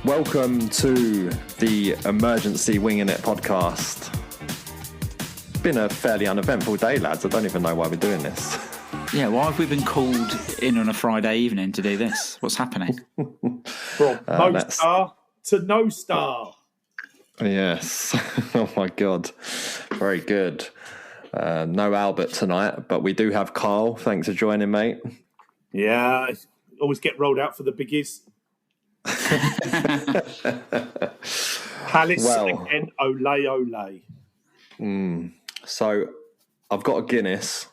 Welcome to the Emergency Winging It podcast. Been a fairly uneventful day, lads. I don't even know why we're doing this. Yeah, why have we been called in on a Friday evening to do this? What's happening? From no star to no star. Yes. Oh my God. Very good. No Albert tonight, but we do have Carl. Thanks for joining, mate. Yeah, always get rolled out for the biggies. Palace again, ole. So I've got a Guinness.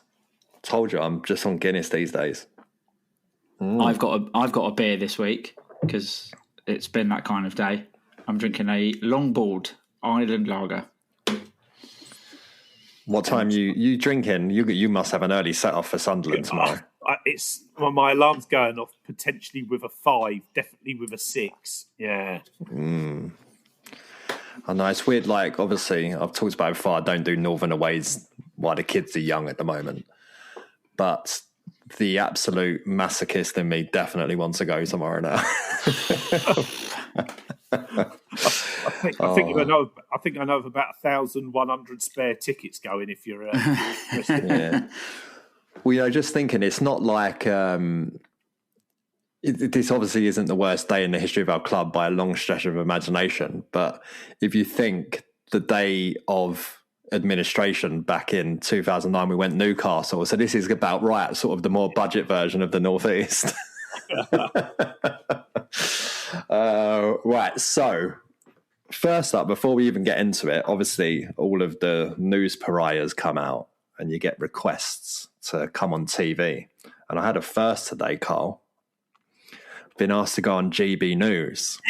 Told you I'm just on Guinness these days. I've got a beer this week because it's been that kind of day. I'm drinking a Longboard Island Lager. What time you drinking? You must have an early set off for Sunderland tomorrow. My alarm's going off potentially with a 5, definitely with a 6. Yeah. I know it's weird. Like, obviously, I've talked about it before. I don't do Northern aways while the kids are young at the moment. But the absolute masochist in me definitely wants to go tomorrow now. I think I know of about 1,100 spare tickets going if you're interested. Yeah. Well, just thinking, it's not like this obviously isn't the worst day in the history of our club by a long stretch of imagination. But if you think the day of administration back in 2009, we went Newcastle. So this is about right, sort of the more budget version of the Northeast. Right. So first up, before we even get into it, obviously all of the news pariahs come out and you get requests to come on TV. And I had a first today, Carl. Been asked to go on GB News.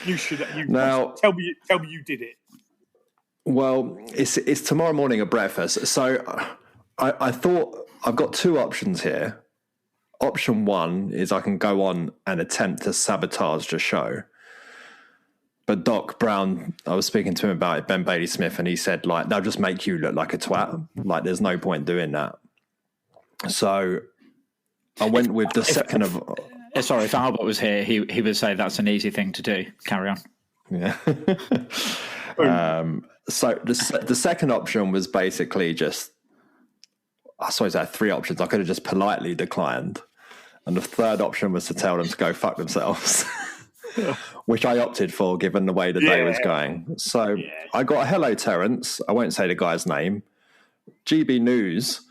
You should. Now, tell me you did it. Well, it's tomorrow morning at breakfast. So I thought I've got two options here. Option one is I can go on and attempt to sabotage the show. But Doc Brown, I was speaking to him about it, Ben Bailey Smith, and he said, like, they'll just make you look like a twat. Like, there's no point doing that. So I went with the second of... Sorry, if Albert was here, he would say that's an easy thing to do. Carry on. Yeah. So the second option was basically just... I suppose I had three options. I could have just politely declined. And the third option was to tell them to go fuck themselves. Which I opted for, given the way the day was going. So I got a hello, Terence. I won't say the guy's name. GB News,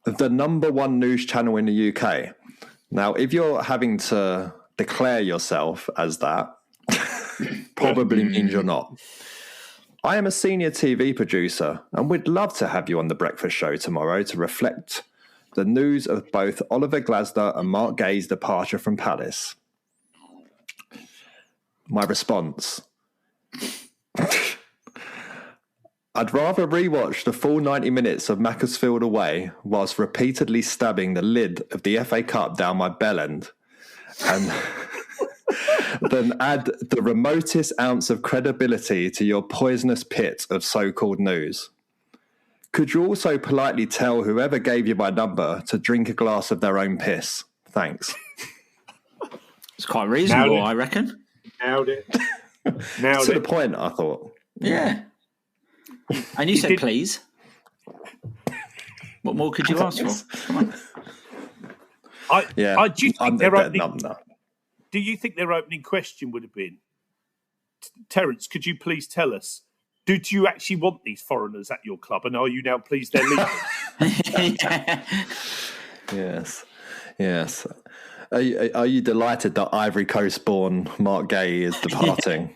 the number one news channel in the UK. Now, if you're having to declare yourself as that, probably means you're not. I am a senior TV producer and would love to have you on the breakfast show tomorrow to reflect the news of both Oliver Glasner and Mark Guehi's departure from Palace. My response: I'd rather rewatch the full 90 minutes of Macclesfield away whilst repeatedly stabbing the lid of the FA Cup down my bellend and than add the remotest ounce of credibility to your poisonous pit of so-called news. Could you also politely tell whoever gave you my number to drink a glass of their own piss? Thanks. It's quite reasonable, I reckon. Nailed it. To the point, I thought. Yeah. And you said, please. What more could you ask for? Come on. Do you think their opening question would have been, Terence, could you please tell us, did you actually want these foreigners at your club, and are you now pleased they're leaving? Yes. Are you delighted that Ivory Coast-born Mark Guehi is departing?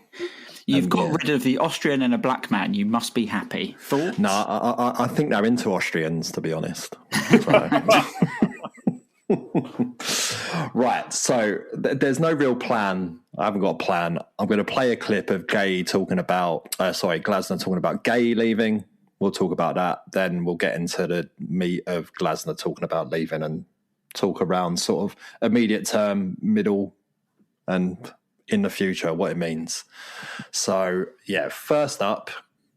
You've got rid of the Austrian and a black man. You must be happy. Thoughts? No, I think they're into Austrians, to be honest. Right, so there's no real plan. I haven't got a plan. I'm going to play a clip of Glasner talking about Guehi leaving. We'll talk about that. Then we'll get into the meat of Glasner talking about leaving and talk around sort of immediate term, middle, and in the future, what it means. So, first up,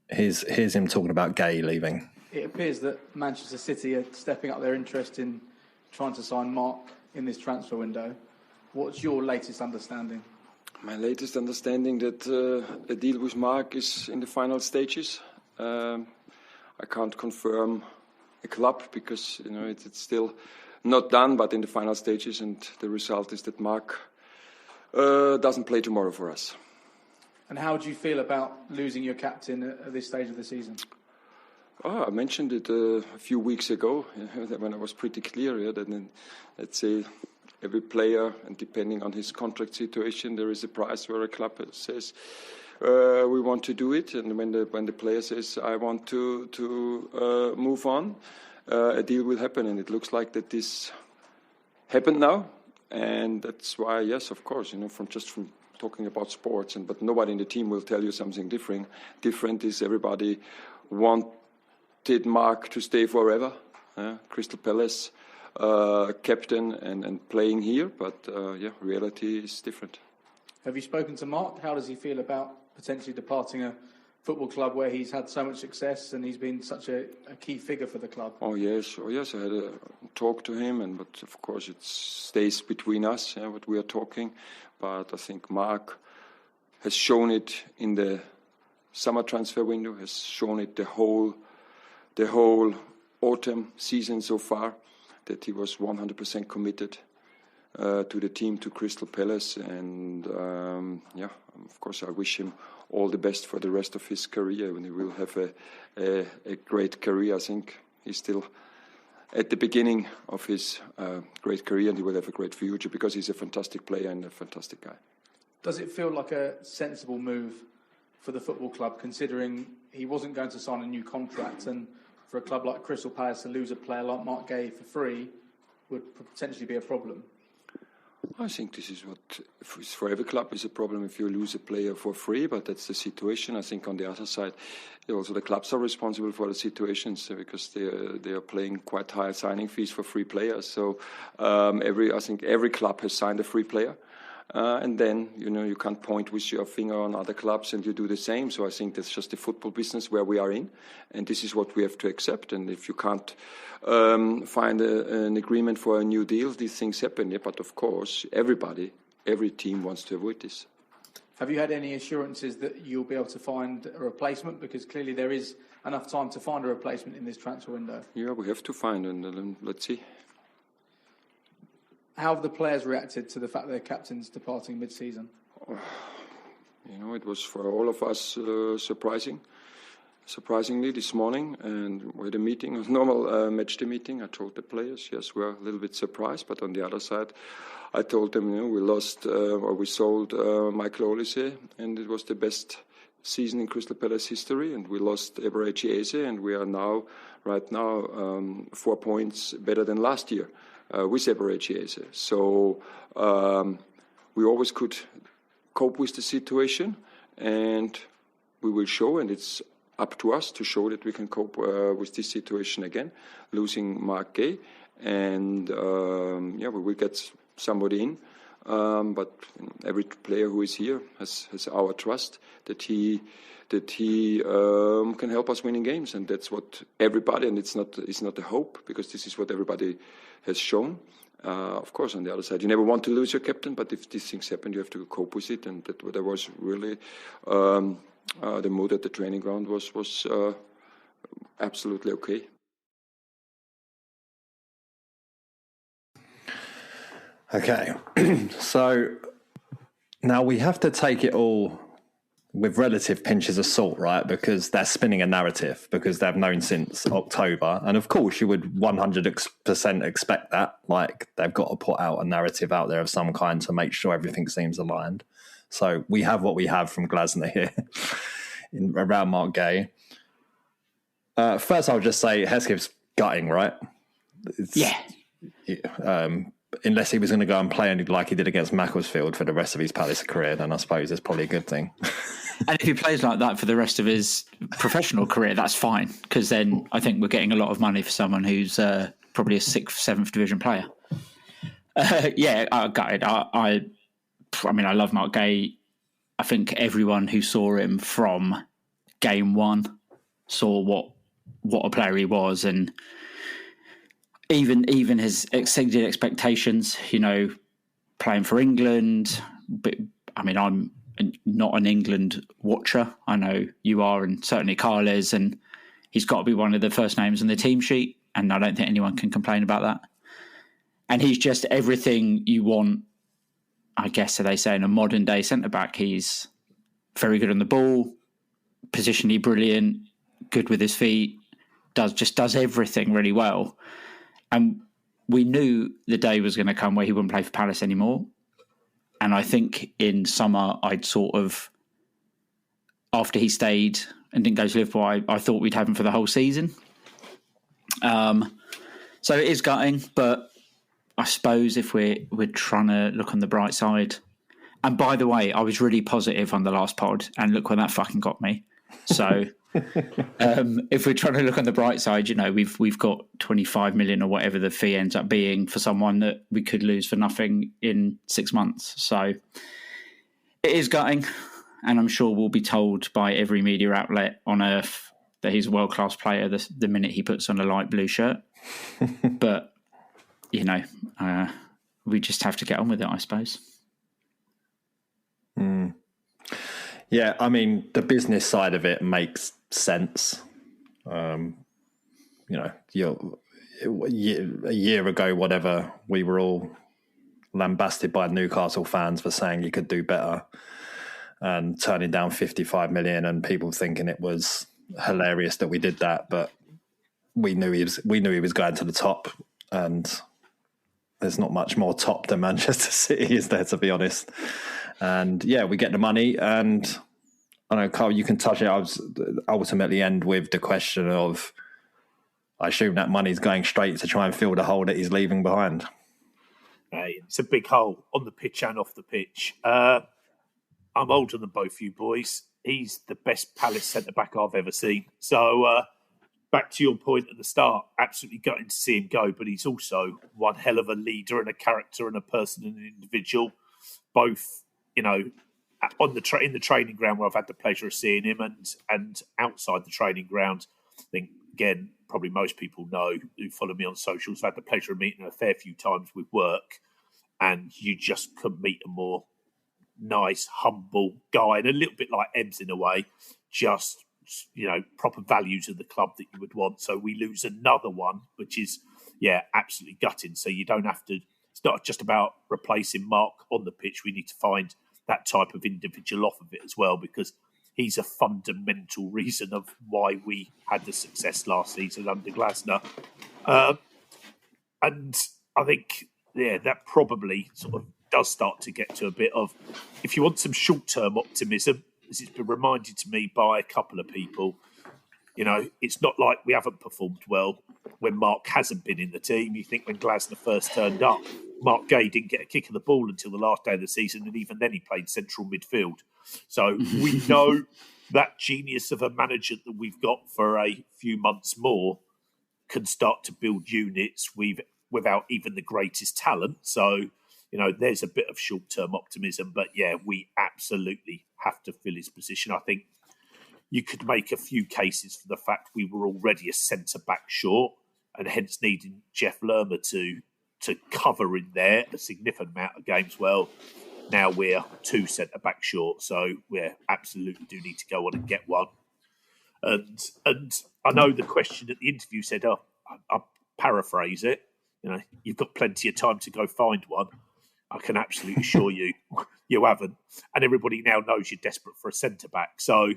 here's him talking about Guehi leaving. It appears that Manchester City are stepping up their interest in trying to sign Mark in this transfer window. What's your latest understanding? My latest understanding that a deal with Mark is in the final stages. I can't confirm a club because it's still not done, but in the final stages, and the result is that Mark doesn't play tomorrow for us. And how do you feel about losing your captain at this stage of the season? I mentioned it a few weeks ago when I was pretty clear that, let's say, every player, and depending on his contract situation, there is a price where a club says we want to do it, and when the player says I want to move on, a deal will happen, and it looks like that this happened now, and that's why, yes, of course, from talking about sports, but nobody in the team will tell you something different. Different is everybody wanted Mark to stay forever, Crystal Palace. Captain and playing here, but reality is different. Have you spoken to Mark? How does he feel about potentially departing a football club where he's had so much success and he's been such a key figure for the club? Oh yes, I had a talk to him, but of course it stays between us, what we are talking. But I think Mark has shown it in the summer transfer window, has shown it the whole autumn season so far, that he was 100% committed to the team, to Crystal Palace, and of course I wish him all the best for the rest of his career, and he will have a great career. I think he's still at the beginning of his great career, and he will have a great future because he's a fantastic player and a fantastic guy. Does it feel like a sensible move for the football club, considering he wasn't going to sign a new contract, and for a club like Crystal Palace to lose a player like Mark Guehi for free would potentially be a problem? I think this is what, for every club, is a problem if you lose a player for free, but that's the situation. I think on the other side, also the clubs are responsible for the situations because they are paying quite high signing fees for free players. So I think every club has signed a free player. And then, you can't point with your finger on other clubs and you do the same. So I think that's just the football business where we are in. And this is what we have to accept. And if you can't find an agreement for a new deal, these things happen. Yeah, but of course, every team wants to avoid this. Have you had any assurances that you'll be able to find a replacement? Because clearly there is enough time to find a replacement in this transfer window. Yeah, we have to find, and let's see. How have the players reacted to the fact their captain's departing mid-season? It was for all of us surprisingly this morning, and we had a meeting, a normal match day meeting. I told the players, yes, we're a little bit surprised, but on the other side, I told them, we sold Michael Olise, and it was the best season in Crystal Palace history, and we lost Eberechi Eze, and we are right now 4 points better than last year. With Eberechi Eze. So we always could cope with the situation, and we will show, and it's up to us to show that we can cope with this situation again, losing Mark Guehi, and we will get somebody in. But every player who is here has our trust that he can help us winning games, and that's what everybody. And it's not a hope, because this is what everybody has shown. Of course, on the other side, you never want to lose your captain, but if these things happen, you have to cope with it. And that was really the mood at the training ground was absolutely okay. Okay, so now we have to take it all with relative pinches of salt, right? Because they're spinning a narrative, because they've known since October. And of course, you would 100% expect that. Like, they've got to put out a narrative out there of some kind to make sure everything seems aligned. So we have what we have from Glasner here around Mark Guehi. First, I'll just say Hesketh's gutting, right? Unless he was going to go and play like he did against Macclesfield for the rest of his Palace career, then I suppose it's probably a good thing. And if he plays like that for the rest of his professional career, that's fine, because then I think we're getting a lot of money for someone who's probably a 6th, 7th division player. I gutted. I love Mark Guehi. I think everyone who saw him from game one saw what a player he was, and even has exceeded expectations. playing for England. But I mean, I'm not an England watcher. I know you are, and certainly Carl is, and he's got to be one of the first names on the team sheet, and I don't think anyone can complain about that. And he's just everything you want, I guess, they say, in a modern day centre-back. He's very good on the ball, positionally brilliant, good with his feet, does everything really well. And we knew the day was going to come where he wouldn't play for Palace anymore. And I think in summer, I'd sort of, after he stayed and didn't go to Liverpool, I thought we'd have him for the whole season. So it is gutting, but I suppose if we're trying to look on the bright side. And by the way, I was really positive on the last pod, and look where that fucking got me. So if we're trying to look on the bright side, we've got 25 million or whatever the fee ends up being for someone that we could lose for nothing in 6 months. So it is gutting, and I'm sure we'll be told by every media outlet on earth that he's a world-class player the minute he puts on a light blue shirt. But, we just have to get on with it, I suppose. Yeah, I mean, the business side of it makes sense. A year ago, whatever, we were all lambasted by Newcastle fans for saying you could do better and turning down 55 million, and people thinking it was hilarious that we did that. But we knew he was going to the top, and there's not much more top than Manchester City, is there, to be honest? And yeah, we get the money, and I know, Carl, you can touch it. I was ultimately end with the question of, I assume that money's going straight to try and fill the hole that he's leaving behind. It's a big hole on the pitch and off the pitch. I'm older than both you boys. He's the best Palace centre-back I've ever seen. So back to your point at the start, absolutely gutting to see him go, but he's also one hell of a leader and a character and a person and an individual, both, in the training ground where I've had the pleasure of seeing him and outside the training ground. I think, again, probably most people know who follow me on socials, I've had the pleasure of meeting him a fair few times with work, and you just couldn't meet a more nice, humble guy, and a little bit like Ebbs in a way, just, proper values of the club that you would want. So we lose another one, which is, absolutely gutting. So you don't have to, it's not just about replacing Mark on the pitch. We need to find that type of individual off of it as well, because he's a fundamental reason of why we had the success last season under Glasner. And I think, that probably sort of does start to get to a bit of, if you want some short-term optimism, this has been reminded to me by a couple of people, it's not like we haven't performed well when Mark hasn't been in the team. You think when Glasner first turned up, Mark Guehi didn't get a kick of the ball until the last day of the season, and even then he played central midfield. So we know that genius of a manager that we've got for a few months more can start to build units without even the greatest talent. So, there's a bit of short-term optimism, but we absolutely have to fill his position. I think you could make a few cases for the fact we were already a centre-back short, and hence needing Jeff Lerma to cover in there a significant amount of games. Well, now we're 2 centre-back short, so we absolutely do need to go on and get one. And I know the question at the interview said, I'll paraphrase it, you've got plenty of time to go find one. I can absolutely assure you, you haven't. And everybody now knows you're desperate for a centre-back. So,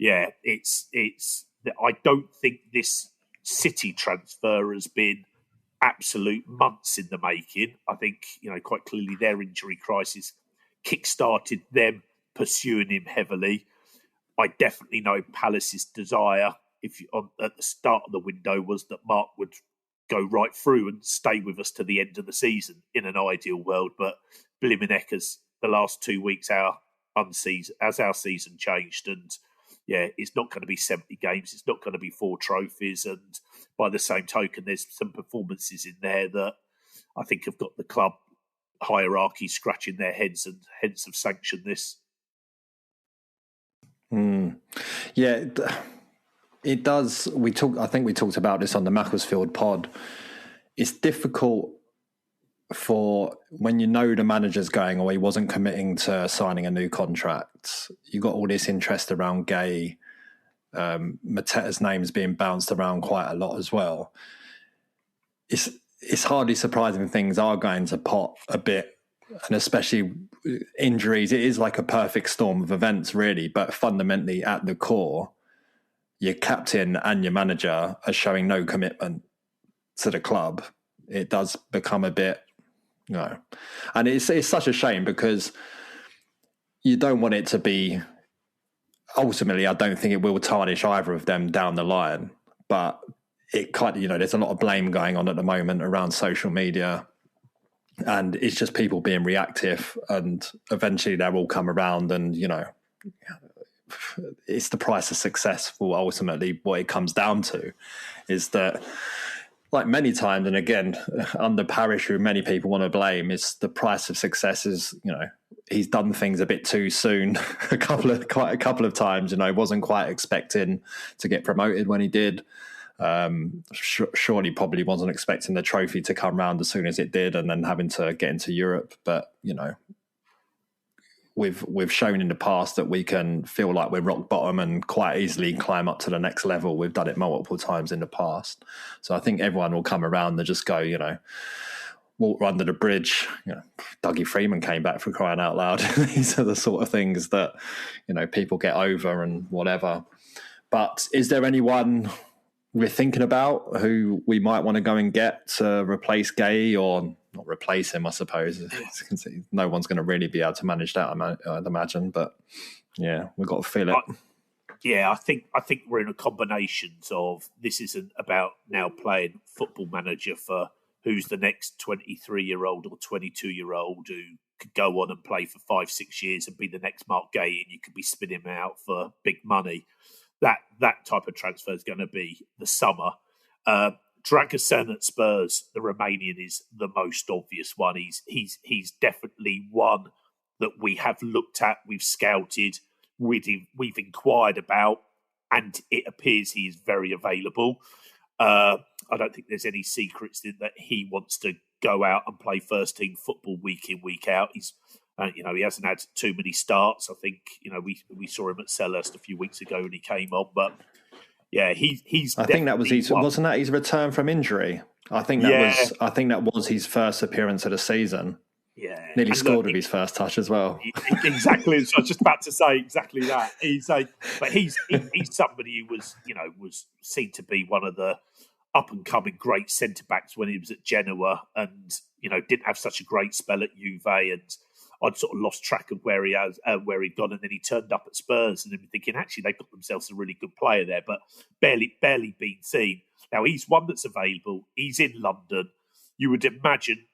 it's I don't think this City transfer has been absolute months in the making. I think, quite clearly their injury crisis kick-started them pursuing him heavily. I definitely know Palace's desire, at the start of the window, was that Mark would go right through and stay with us to the end of the season in an ideal world. But blimmin' heckers, the last 2 weeks, our season changed, and it's not going to be 70 games. It's not going to be 4 trophies. And by the same token, there's some performances in there that I think have got the club hierarchy scratching their heads, and hence have sanctioned this. Yeah, it does. I think we talked about this on the Macclesfield pod. It's difficult for when you know the manager's going or he wasn't committing to signing a new contract, you got all this interest around Guehi. Mateta's name's being bounced around quite a lot as well. It's hardly surprising things are going to pot a bit, and especially injuries. It is like a perfect storm of events, really. But fundamentally, at the core, your captain and your manager are showing no commitment to the club. It does become a bit, and it's such a shame because you don't want it to be. Ultimately, I don't think it will tarnish either of them down the line, but it kind of, there's a lot of blame going on at the moment around social media, and it's just people being reactive, and eventually they'll all come around, and it's the price of success. Well, ultimately, what it comes down to is that, like many times, and again, under Parish, who many people want to blame, is the price of success is, he's done things a bit too soon quite a couple of times. Wasn't quite expecting to get promoted when he did. Surely probably wasn't expecting the trophy to come round as soon as it did, and then having to get into Europe. But we've shown in the past that we can feel like we're rock bottom and quite easily climb up to the next level. We've done it multiple times in the past. So I think everyone will come around and just go, water under the bridge. Dougie Freeman came back, for crying out loud. These are the sort of things that, people get over and whatever. But is there anyone we're thinking about who we might want to go and get to replace Guehi, or not replace him, I suppose? No one's going to really be able to manage that, I'd imagine. But yeah, we've got to feel it. I think we're in a combination of, this isn't about now playing football manager for who's the next 23-year-old or 22-year-old who could go on and play for 5-6 years and be the next Mark Guehi, and you could be spinning him out for big money. That type of transfer is going to be the summer. Dragusin at Spurs, the Romanian, is the most obvious one. He's definitely one that we have looked at, we've scouted, we've inquired about, and it appears he is very available. I don't think there's any secrets that he wants to go out and play first team football week in, week out. He's he hasn't had too many starts. I think, we saw him at Selhurst a few weeks ago when he came on, but yeah, he's. I think that was wasn't that his return from injury? I think that was his first appearance of the season. Yeah, nearly scored with his first touch as well. Exactly. So I was just about to say exactly that. He's somebody who was seen to be one of the up and coming great centre backs when he was at Genoa, and didn't have such a great spell at Juve, and I'd sort of lost track of where he'd gone, and then he turned up at Spurs, and I'm thinking, actually, they've got themselves a really good player there, but barely been seen. Now, he's one that's available. He's in London. You would imagine,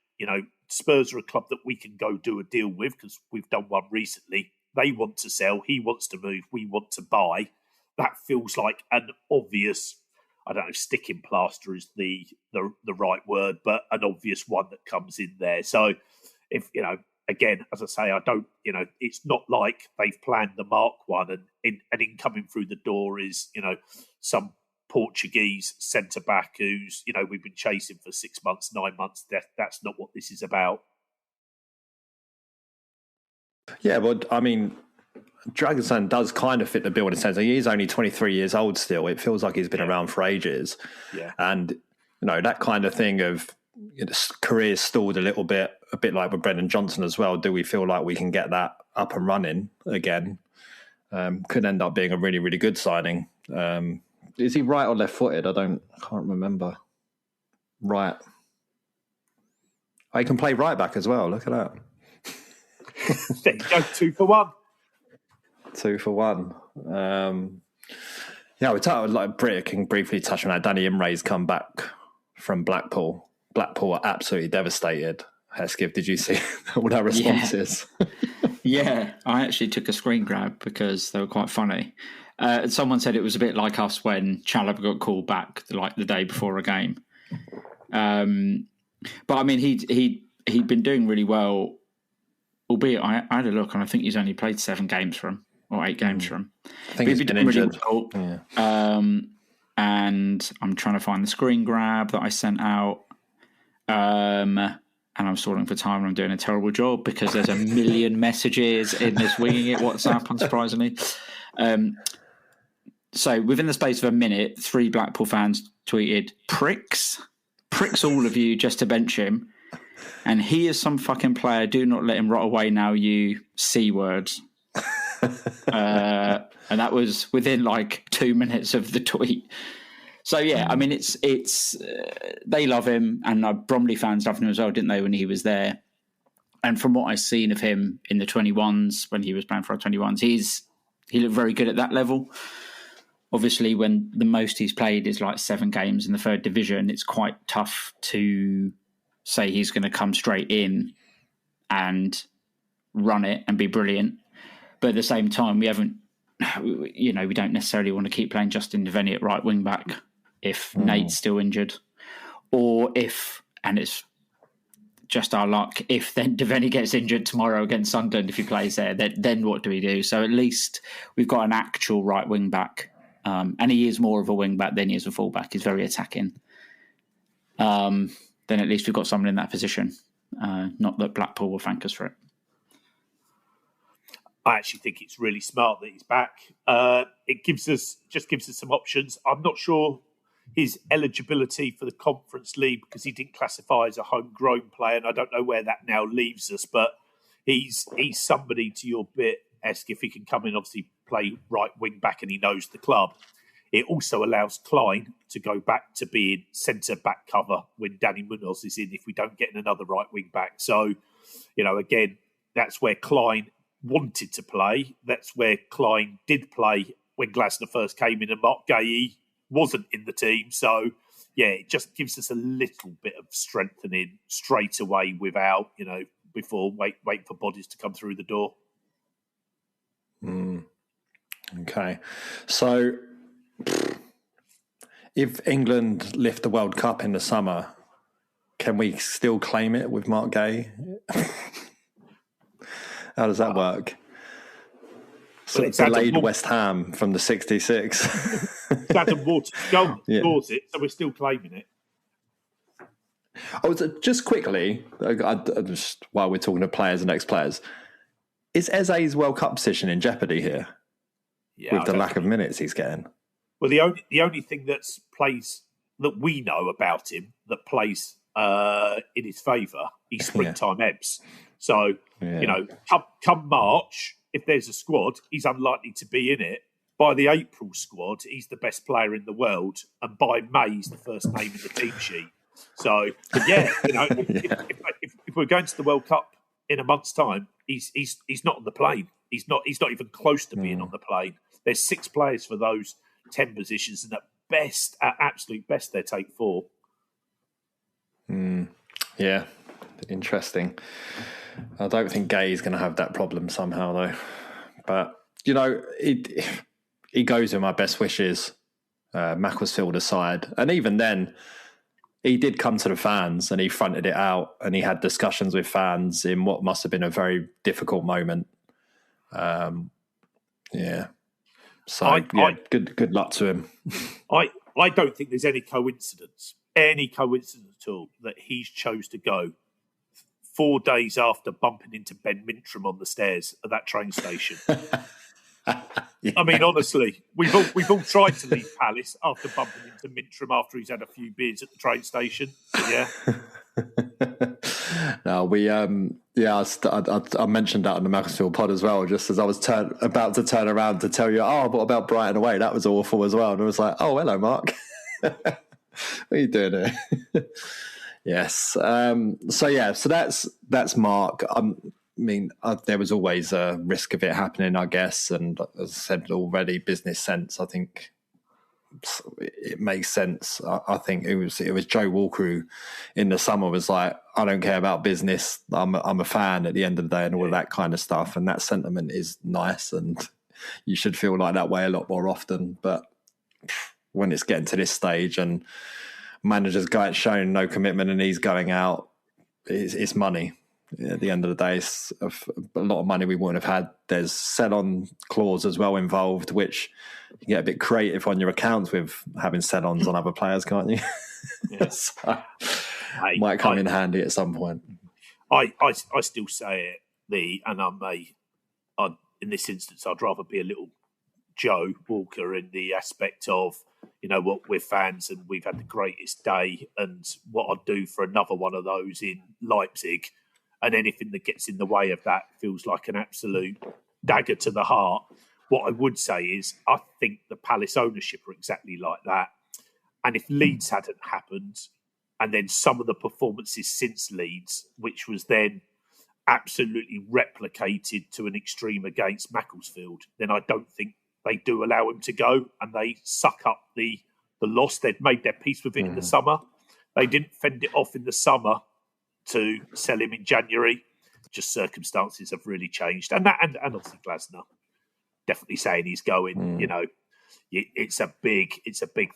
Spurs are a club that we can go do a deal with because we've done one recently. They want to sell. He wants to move. We want to buy. That feels like an obvious, I don't know, sticking plaster is the right word, but an obvious one that comes in there. So if, again, as I say, I don't, it's not like they've planned the Mark one and in coming through the door is, some Portuguese centre-back who's, we've been chasing for 6 months, 9 months. That's not what this is about. Yeah, well, I mean, Dragusin does kind of fit the bill in a sense. He is only 23 years old still. It feels like he's been around for ages. Yeah. And, that kind of thing of career stalled a bit like with Brendan Johnson as well. Do we feel like we can get that up and running again? Could end up being a really, really good signing. Is he right or left-footed? I can't remember. Right. He can play right back as well. Look at that. There you go, 2 for 1. 2 for 1. We're Britta can briefly touch on that. Danny Imre's come back from Blackpool. Blackpool are absolutely devastated. Hesketh, did you see all our responses? Yeah, I actually took a screen grab because they were quite funny. Someone said it was a bit like us when Chalobah got called back like the day before a game. But I mean, he'd been doing really well, albeit I had a look and I think he's only played 7 games for him or 8 games for him. I think he's been injured. Really well. Yeah. And I'm trying to find the screen grab that I sent out. and I'm stalling for time and I'm doing a terrible job because there's a million messages in this Winging It WhatsApp, unsurprisingly. So within the space of a minute, 3 Blackpool fans tweeted, pricks all of you just to bench him. And he is some fucking player. Do not let him rot away now, you C words. And that was within like 2 minutes of the tweet. So yeah, I mean, it's they love him, and Bromley fans loved him as well, didn't they, when he was there? And from what I've seen of him in the 21s, when he was playing for our 21s, he looked very good at that level. Obviously, when the most he's played is like 7 games in the 3rd division, it's quite tough to say he's going to come straight in and run it and be brilliant. But at the same time, we don't necessarily want to keep playing Justin Devaney at right wing back if Nate's still injured, or if, and it's just our luck, if then Devaney gets injured tomorrow against Sunderland, if he plays there, then what do we do? So at least we've got an actual right wing back, and he is more of a wing back than he is a full back. He's very attacking. Then at least we've got someone in that position. Not that Blackpool will thank us for it. I actually think it's really smart that he's back. It gives us some options. I'm not sure his eligibility for the Conference League because he didn't classify as a homegrown player, and I don't know where that now leaves us. But he's somebody, to your bit, Esk, if he can come in, obviously play right wing back, and he knows the club. It also allows Klein to go back to being centre back cover when Danny Munoz is in, if we don't get in another right wing back. So, again, that's where Klein wanted to play. That's where Klein did play when Glasner first came in, and Mark Guehi wasn't in the team. So, yeah, it just gives us a little bit of strengthening straight away without, before wait for bodies to come through the door. Okay. So, if England lift the World Cup in the summer, can we still claim it with Mark Guehi? How does that work? So it's delayed West Ham from the 66. Adam Water scores it, so we're still claiming it. Just quickly, just while we're talking to players and ex-players, is Eze's World Cup position in jeopardy here? Yeah, with the lack of minutes he's getting? Well, the only thing that we know about him that plays in his favour, he's springtime ebbs. So, come March, if there's a squad, he's unlikely to be in it. By the April squad, he's the best player in the world. And by May, he's the first name in the team sheet. So, if we're going to the World Cup in a month's time, he's not on the plane. He's not even close to being on the plane. There's 6 players for those 10 positions, and at absolute best, they take 4. Yeah, interesting. I don't think Guehi's going to have that problem somehow, though. But, he goes with my best wishes, Macclesfield aside. And even then, he did come to the fans and he fronted it out and he had discussions with fans in what must have been a very difficult moment. So, good luck to him. I don't think there's any coincidence at all that he's chose to go 4 days after bumping into Ben Mintram on the stairs at that train station. Yeah. I mean, honestly, we've all tried to leave Palace after bumping into Mintram after he's had a few beers at the train station. Yeah. No, I mentioned that on the Macclesfield pod as well, just as I was about to turn around to tell you, what about Brighton away? That was awful as well. And I was like, oh, hello, Mark. What are you doing here? Yes. So that's Mark. There was always a risk of it happening, I guess. And as I said already, business sense, I think it makes sense. I think it was Joe Walker who in the summer was like, I don't care about business. I'm a fan at the end of the day and all of that kind of stuff. And that sentiment is nice. And you should feel like that way a lot more often. But when it's getting to this stage and managers showing no commitment and he's going out, it's money. At the end of the day, it's a lot of money we wouldn't have had. There's sell-on clause as well involved, which you can get a bit creative on your accounts with having sell-ons on other players, can't you? Yeah. So, might come in handy at some point. I still say it, and in this instance, I'd rather be a little Joe Walker in the aspect of, you know what, we're fans and we've had the greatest day, and what I'd do for another one of those in Leipzig, and anything that gets in the way of that feels like an absolute dagger to the heart. What I would say is I think the Palace ownership are exactly like that. And if Leeds hadn't happened, and then some of the performances since Leeds, which was then absolutely replicated to an extreme against Macclesfield, then I don't think they do allow him to go, and they suck up the loss. They'd made their peace with it in the summer. They didn't fend it off in the summer to sell him in January. Just circumstances have really changed. And obviously Glasner definitely saying he's going, you know, it's a big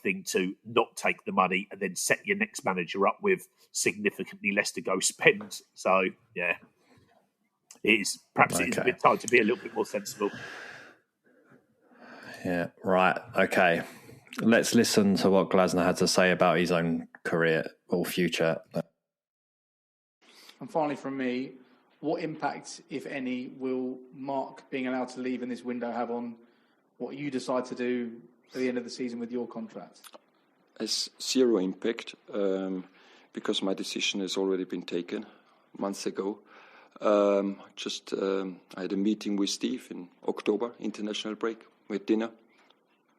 thing to not take the money and then set your next manager up with significantly less to go spend. So, yeah, it is a bit time to be a little bit more sensible. Yeah, right. Okay. Let's listen to what Glasner had to say about his own career or future. And finally from me, what impact, if any, will Mark being allowed to leave in this window have on what you decide to do at the end of the season with your contract? Has zero impact because my decision has already been taken months ago. I had a meeting with Steve in October, international break. We had dinner,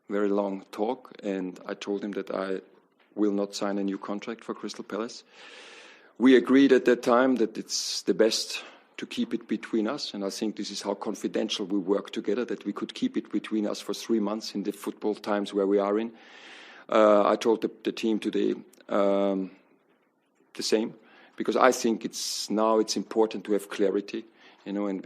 very long talk, and I told him that I will not sign a new contract for Crystal Palace. We agreed at that time that it's the best to keep it between us, and I think this is how confidential we work together, that we could keep it between us for 3 months in the football times where we are in. I told the team today the same, because I think it's important to have clarity. You know, and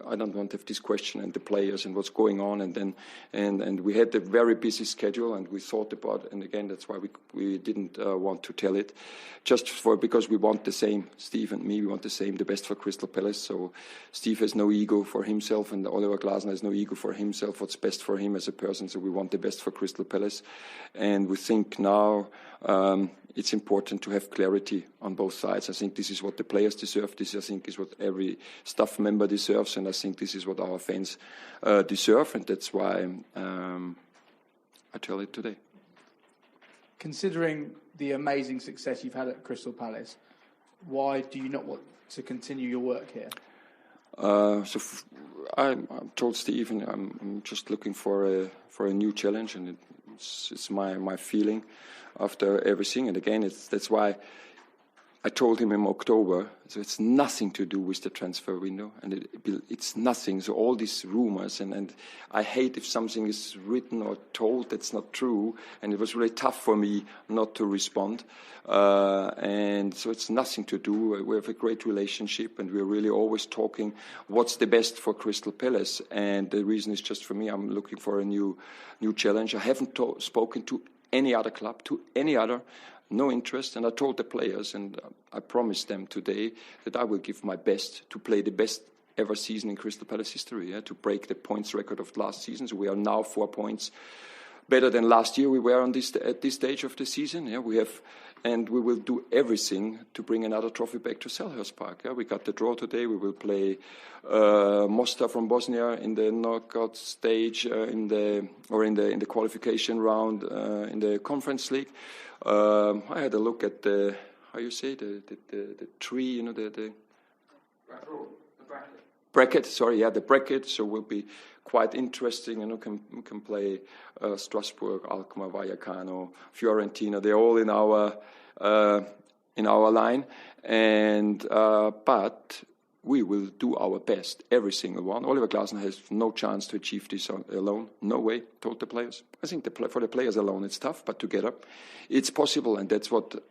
I don't want to have this question and the players and what's going on, and we had a very busy schedule, and we thought about, and again that's why we didn't want to tell it, because we want the same. Steve and me, we want the best for Crystal Palace. So Steve has no ego for himself, and Oliver Glasner has no ego for himself. What's best for him as a person? So we want the best for Crystal Palace, and we think now it's important to have clarity on both sides. I think this is what the players deserve. This, I think, is what every staff member deserves, and I think this is what our fans deserve, and that's why I tell it today. Considering the amazing success you've had at Crystal Palace, why do you not want to continue your work here? I told Steve, and I'm just looking for a new challenge, and it's my feeling after everything. And again, that's why I told him in October, so it's nothing to do with the transfer window, and it's nothing. So all these rumors, and I hate if something is written or told that's not true, and it was really tough for me not to respond. And so it's nothing to do. We have a great relationship, and we're really always talking what's the best for Crystal Palace. And the reason is just for me, I'm looking for a new challenge. I haven't spoken to any other club, no interest, and I told the players, and I promised them today that I will give my best to play the best ever season in Crystal Palace history, to break the points record of last season. So we are now 4 points better than last year we were at this stage of the season. And we will do everything to bring another trophy back to Selhurst Park. We got the draw today. We will play Mostar from Bosnia in the knockout stage, in the qualification round in the Conference League. I had a look at the tree, the bracket. The bracket. So will be quite interesting. We can play Strasbourg, Alkmaar, Vallecano, Fiorentina. They're all in our line, and but we will do our best, every single one. Oliver Glasner has no chance to achieve this alone. No way, told the players. I think for the players alone it's tough, but together it's possible, and that's what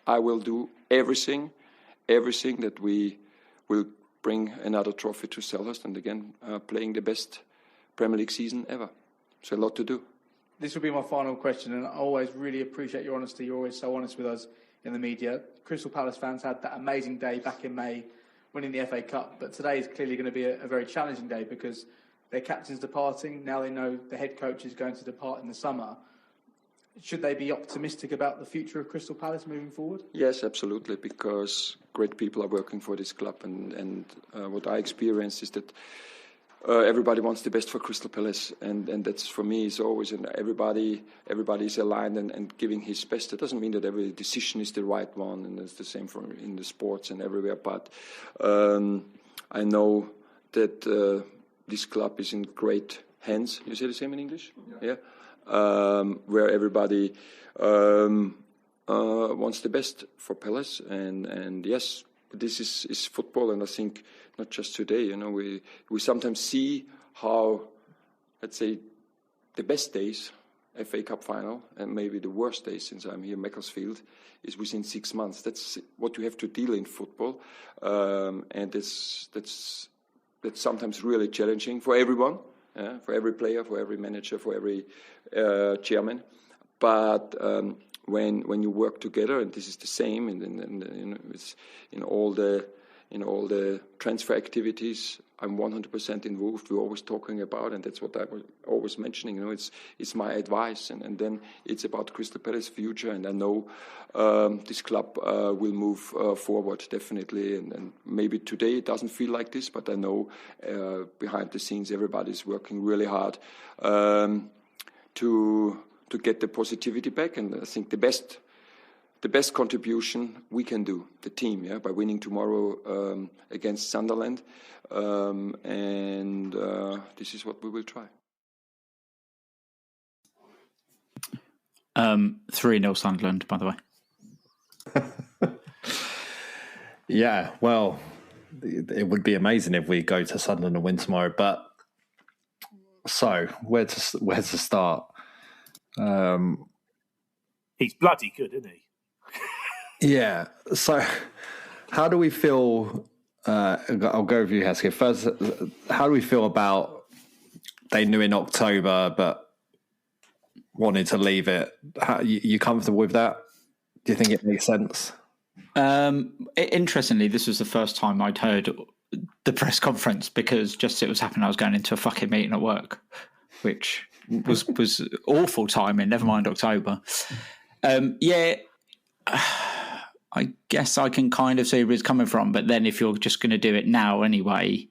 I will do. Everything that we will bring another trophy to Selhurst, and again, playing the best Premier League season ever. So a lot to do. This will be my final question, and I always really appreciate your honesty. You're always so honest with us in the media. Crystal Palace fans had that amazing day back in May, winning the FA Cup, but today is clearly going to be a very challenging day because their captain's departing. Now they know the head coach is going to depart in the summer. should they be optimistic about the future of Crystal Palace moving forward? Yes, absolutely, because great people are working for this club, and what I experienced is that everybody wants the best for Crystal Palace, and that's for me is always, and everybody is aligned and giving his best. It doesn't mean that every decision is the right one, and it's the same for in the sports and everywhere. But I know that this club is in great hands. You say the same in English? Yeah. Where everybody wants the best for Palace, and yes, this is football, and I think not just today. We sometimes see how, let's say, the best days, FA Cup final, and maybe the worst days since I'm here in Macclesfield, is within 6 months. That's what you have to deal in football, and that's sometimes really challenging for everyone. For every player, for every manager, for every chairman, but when you work together, and this is the same, it's in all the transfer activities, I'm 100% involved. We're always talking about, and that's what I was always mentioning. It's my advice, and then it's about Crystal Palace' future. And I know this club will move forward definitely. And maybe today it doesn't feel like this, but I know behind the scenes everybody's working really hard to get the positivity back. And I think the best contribution we can do, the team, by winning tomorrow against Sunderland. And this is what we will try. 3-0 Sunderland, by the way. Yeah, well, it would be amazing if we go to Sunderland and win tomorrow. But so where to start? He's bloody good, isn't he? Yeah. So, how do we feel? I'll go with you, Hesketh. First, how do we feel about they knew in October but wanted to leave it? You comfortable with that? Do you think it makes sense? Interestingly, this was the first time I'd heard the press conference, because just as it was happening, I was going into a fucking meeting at work, which was awful timing. Never mind October. I guess I can kind of see where it's coming from, but then if you're just going to do it now anyway,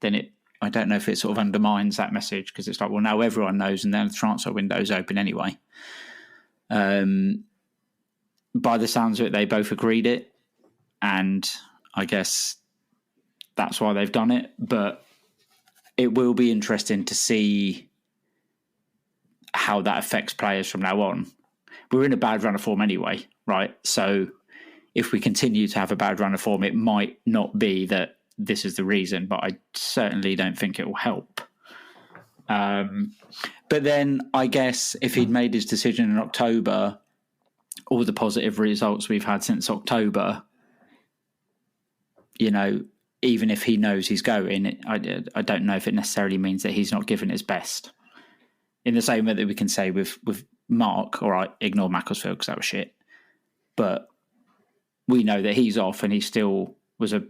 then I don't know if it sort of undermines that message, because it's like, well, now everyone knows, and then the transfer window's open anyway. By the sounds of it, they both agreed it, and I guess that's why they've done it. But it will be interesting to see how that affects players from now on. We're in a bad run of form anyway, right? So if we continue to have a bad run of form, it might not be that this is the reason, but I certainly don't think it will help. But then I guess if he'd made his decision in October, all the positive results we've had since October, even if he knows he's going, I don't know if it necessarily means that he's not given his best. In the same way that we can say with Mark, all right, ignore Macclesfield because that was shit. But we know that he's off and he still was a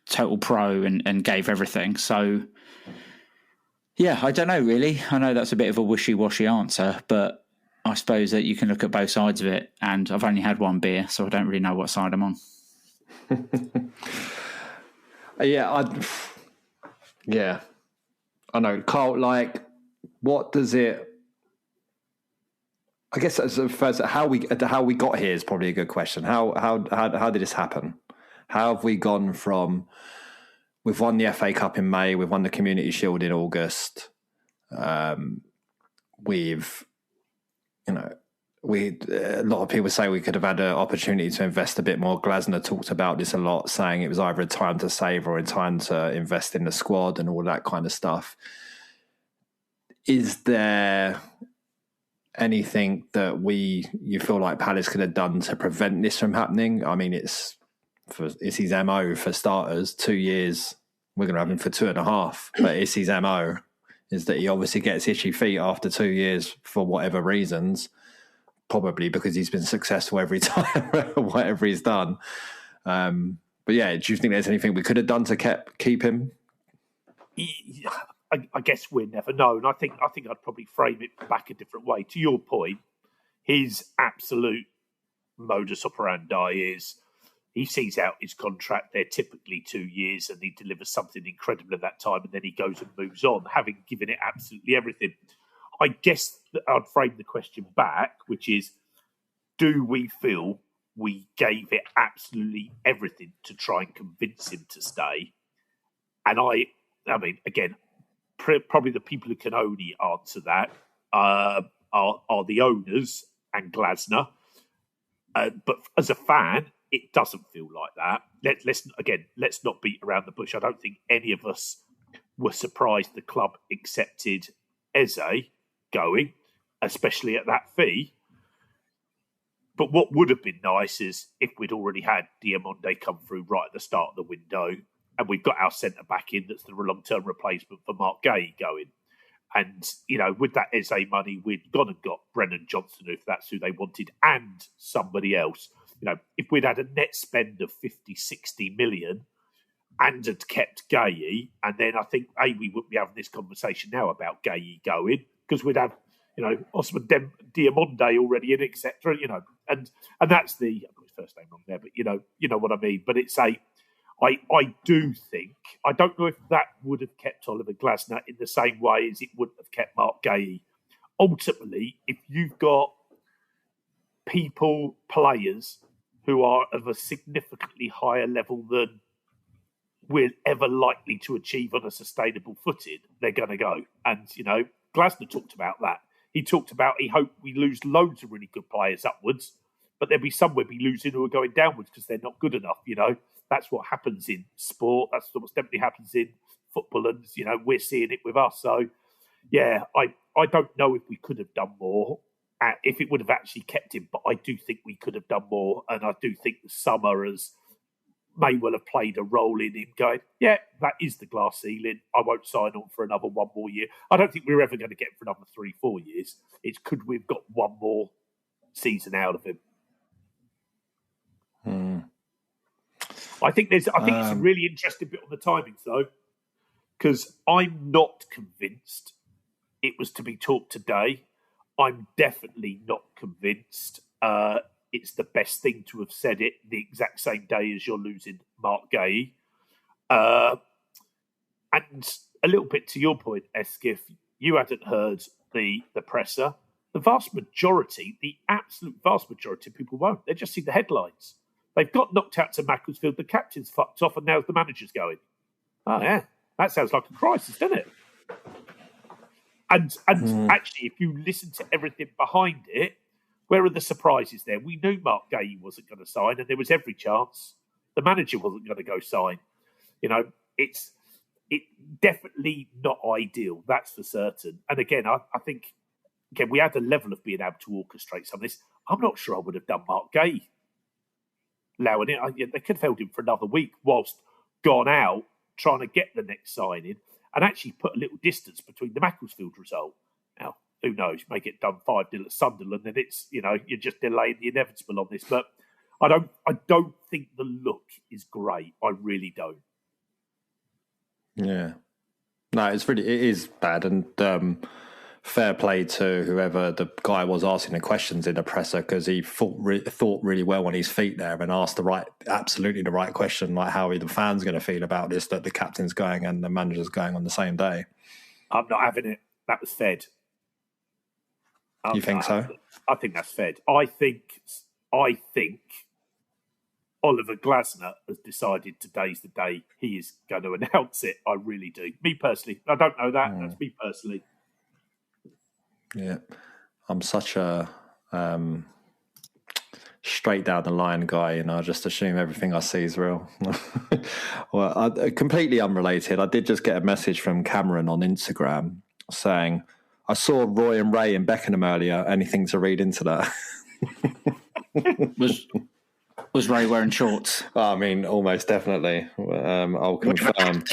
total pro and gave everything. So, yeah, I don't know, really. I know that's a bit of a wishy-washy answer, but I suppose that you can look at both sides of it. And I've only had one beer, so I don't really know what side I'm on. I know. Carl, what does it... I guess as first, how we got here is probably a good question. How did this happen? How have we gone from... We've won the FA Cup in May, we've won the Community Shield in August. A lot of people say we could have had an opportunity to invest a bit more. Glasner talked about this a lot, saying it was either a time to save or a time to invest in the squad and all that kind of stuff. Is there anything that you feel like Palace could have done to prevent this from happening? I mean, it's his MO for starters. 2 years, we're going to have him for 2.5, but it's his MO is that he obviously gets itchy feet after 2 years for whatever reasons, probably because he's been successful every time, whatever he's done. But yeah, do you think there's anything we could have done to keep him? I guess we'll never know, and I think I'd probably frame it back a different way. To your point, his absolute modus operandi is he sees out his contract. They're typically 2 years, and he delivers something incredible at that time, and then he goes and moves on, having given it absolutely everything. I guess that I'd frame the question back, which is, do we feel we gave it absolutely everything to try and convince him to stay? And I mean, again, probably the people who can only answer that are the owners and Glasner. But as a fan, it doesn't feel like that. Let's not beat around the bush. I don't think any of us were surprised the club accepted Eze going, especially at that fee. But what would have been nice is if we'd already had Diamonde come through right at the start of the window, and we've got our centre back in that's the long-term replacement for Mark Guehi going. And, with that Eze money, we'd gone and got Brennan Johnson, if that's who they wanted, and somebody else. If we'd had a net spend of 50, 60 million and had kept Guehi, and then I think, we wouldn't be having this conversation now about Guehi going, because we'd have, Osman Diamonde already in, etc. And that's the, I've got his first name wrong there, but you know what I mean. But it's I do think, I don't know if that would have kept Oliver Glasner in the same way as it wouldn't have kept Mark Guehi. Ultimately, if you've got players who are of a significantly higher level than we're ever likely to achieve on a sustainable footing, they're going to go. And, Glasner talked about that. He talked about he hoped we lose loads of really good players upwards, but there'll be some we'll be losing who are going downwards because they're not good enough, That's what happens in sport. That's what definitely happens in football, and we're seeing it with us. So, yeah, I don't know if we could have done more, if it would have actually kept him, but I do think we could have done more, and I do think the summer may well have played a role in him going, yeah, that is the glass ceiling. I won't sign on for another 1 more year. I don't think we're ever going to get for another 3-4 years. It's could we've got 1 more season out of him. I think it's a really interesting bit on the timings, though, because I'm not convinced it was to be talked today. I'm definitely not convinced it's the best thing to have said it the exact same day as you're losing Mark Guehi. And a little bit to your point, Hesketh, you hadn't heard the presser. The vast majority, the absolute vast majority of people won't. They just see the headlines. They've got knocked out to Macclesfield, the captain's fucked off, and now the manager's going. Oh, yeah, that sounds like a crisis, doesn't it? And actually, if you listen to everything behind it, where are the surprises there? We knew Mark Guehi wasn't going to sign, and there was every chance the manager wasn't going to go sign. It's definitely not ideal, that's for certain. And again, I think, we had a level of being able to orchestrate some of this. I'm not sure I would have done Mark Guehi. Allowing it, they could have held him for another week whilst gone out trying to get the next signing and actually put a little distance between the Macclesfield result. Now, who knows? You may get done 5-0 at Sunderland, and it's you're just delaying the inevitable on this. But I don't think the look is great. I really don't. Yeah, no, it is bad, and fair play to whoever the guy was asking the questions in the presser, because he thought really well on his feet there and asked absolutely the right question, like how are the fans going to feel about this, that the captain's going and the manager's going on the same day. I'm not having it. That was fed. You think so? I think that's fed. I think Oliver Glasner has decided today's the day he is going to announce it. I really do. Me personally. I don't know that. That's me personally. Yeah. I'm such a straight down the line guy, I just assume everything I see is real. Well, completely unrelated. I did just get a message from Cameron on Instagram saying, I saw Roy and Ray in Beckenham earlier. Anything to read into that? Was Ray wearing shorts? I mean, almost definitely. I'll confirm.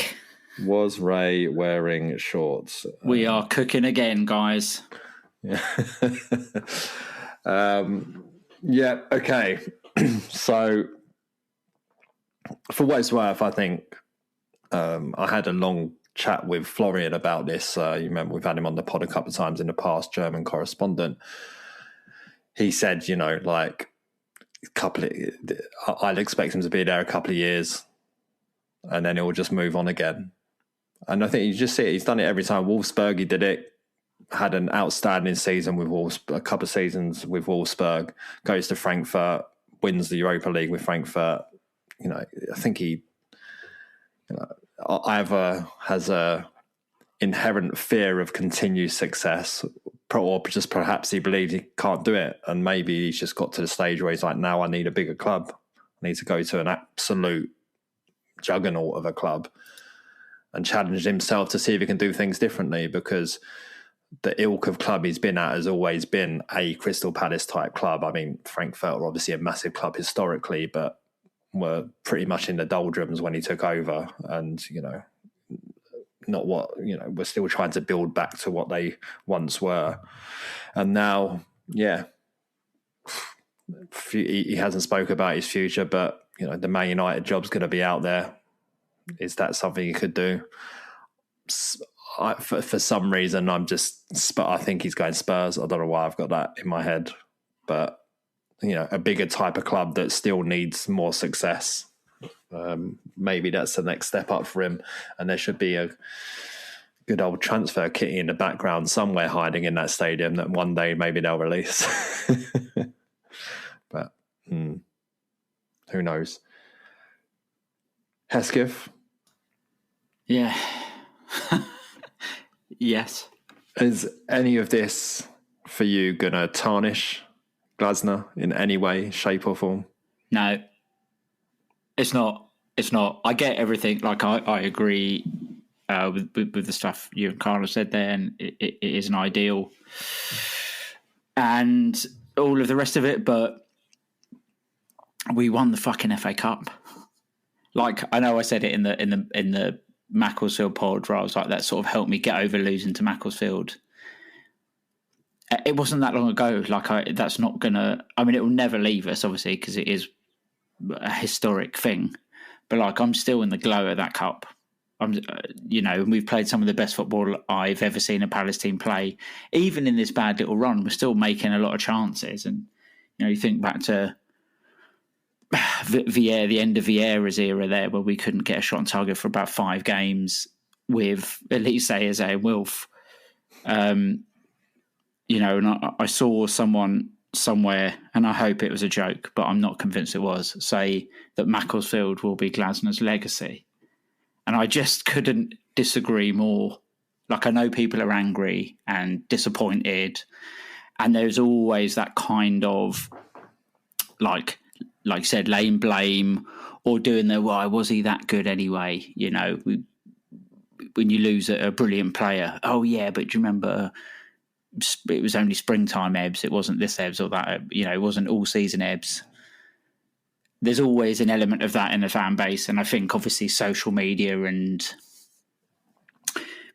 Was Ray wearing shorts? We are cooking again, guys. Yeah. Yeah. Okay. So, for what it's worth, I think I had a long chat with Florian about this. You remember we've had him on the pod a couple of times in the past, German correspondent. he said, like I'd expect him to be there a couple of years and then he'll just move on again. And I think you just see it. He's done it every time. Wolfsburg, he did it. Had an outstanding season with Wolfsburg, a couple of seasons with Wolfsburg. Goes to Frankfurt, wins the Europa League with Frankfurt. I think he either has a inherent fear of continued success, or just perhaps he believes he can't do it, and maybe he's just got to the stage where he's like, now I need a bigger club. I need to go to an absolute juggernaut of a club and challenge himself to see if he can do things differently, because the ilk of club he's been at has always been a Crystal Palace type club. I mean, Frankfurt are obviously a massive club historically, but were pretty much in the doldrums when he took over, and not what we're still trying to build back to what they once were. And now, he hasn't spoke about his future, but the Man United job's going to be out there. Is that something he could do? For some reason, I think he's going Spurs. I don't know why I've got that in my head, but a bigger type of club that still needs more success. Maybe that's the next step up for him, and there should be a good old transfer kitty in the background somewhere hiding in that stadium that one day maybe they'll release. But who knows? Hesketh? Yeah. Yes. Is any of this for you going to tarnish Glasner in any way, shape or form? No. It's not. I get everything. Like, I agree with the stuff you and Carl said there, and it isn't ideal, and all of the rest of it. But we won the fucking FA Cup. Like, I know I said it in the Macclesfield pod, where I was like, that sort of helped me get over losing to Macclesfield. It wasn't that long ago. Like, that's not gonna. I mean, it will never leave us, obviously, because it is a historic thing. But like, I'm still in the glow of that cup. We've played some of the best football I've ever seen a Palace team play. Even in this bad little run, we're still making a lot of chances. And you think back to Vieira, the end of Vieira's era there, where we couldn't get a shot on target for about 5 games with Elise as a Wilf. And I saw someone somewhere, and I hope it was a joke, but I'm not convinced it was, say that Macclesfield will be Glasner's legacy. And I just couldn't disagree more. Like, I know people are angry and disappointed, and there's always that kind of, like you said, lame blame, or doing the, why was he that good anyway? When you lose a brilliant player, oh yeah, but do you remember it was only springtime Ebbs, it wasn't this Ebbs or that, it wasn't all season Ebbs. There's always an element of that in the fan base, and I think obviously social media and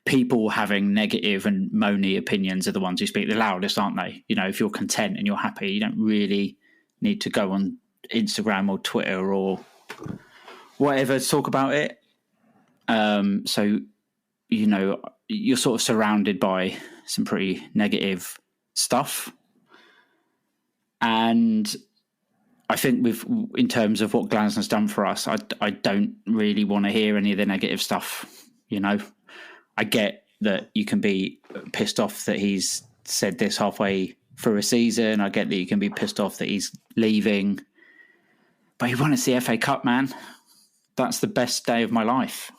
people having negative and moany opinions are the ones who speak the loudest, aren't they? If you're content and you're happy, you don't really need to go on Instagram or Twitter or whatever to talk about it. So you're sort of surrounded by some pretty negative stuff, and I think in terms of what Glasner's done for us, I don't really want to hear any of the negative stuff. I get that you can be pissed off that he's said this halfway through a season. I get that you can be pissed off that he's leaving, but he won us the FA Cup, man. That's the best day of my life.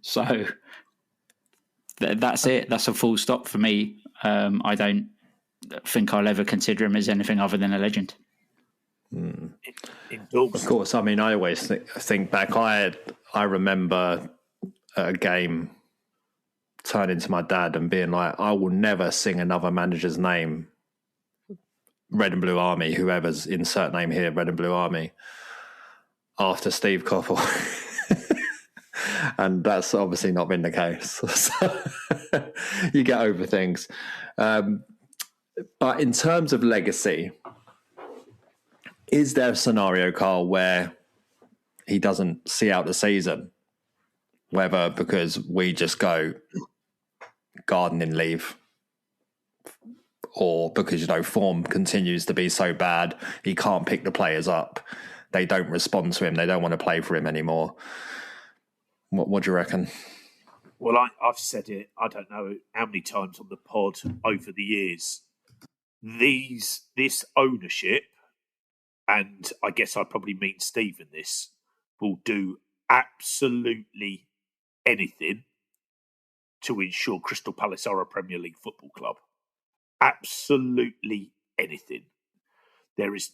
So that's it. That's a full stop for me. I don't think I'll ever consider him as anything other than a legend. Of course. I mean, I always think back. I remember a game turning to my dad and being like, I will never sing another manager's name, Red and Blue Army, whoever's insert name here, Red and Blue Army, after Steve Coppell. And that's obviously not been the case. So you get over things. But in terms of legacy, is there a scenario, Carl, where he doesn't see out the season? Whether because we just go gardening leave, or because, form continues to be so bad, he can't pick the players up. They don't respond to him. They don't want to play for him anymore. What do you reckon? Well, I've said it, I don't know how many times on the pod over the years. This ownership, and I guess I probably mean Steve in this, will do absolutely anything to ensure Crystal Palace are a Premier League football club. Absolutely anything. There is,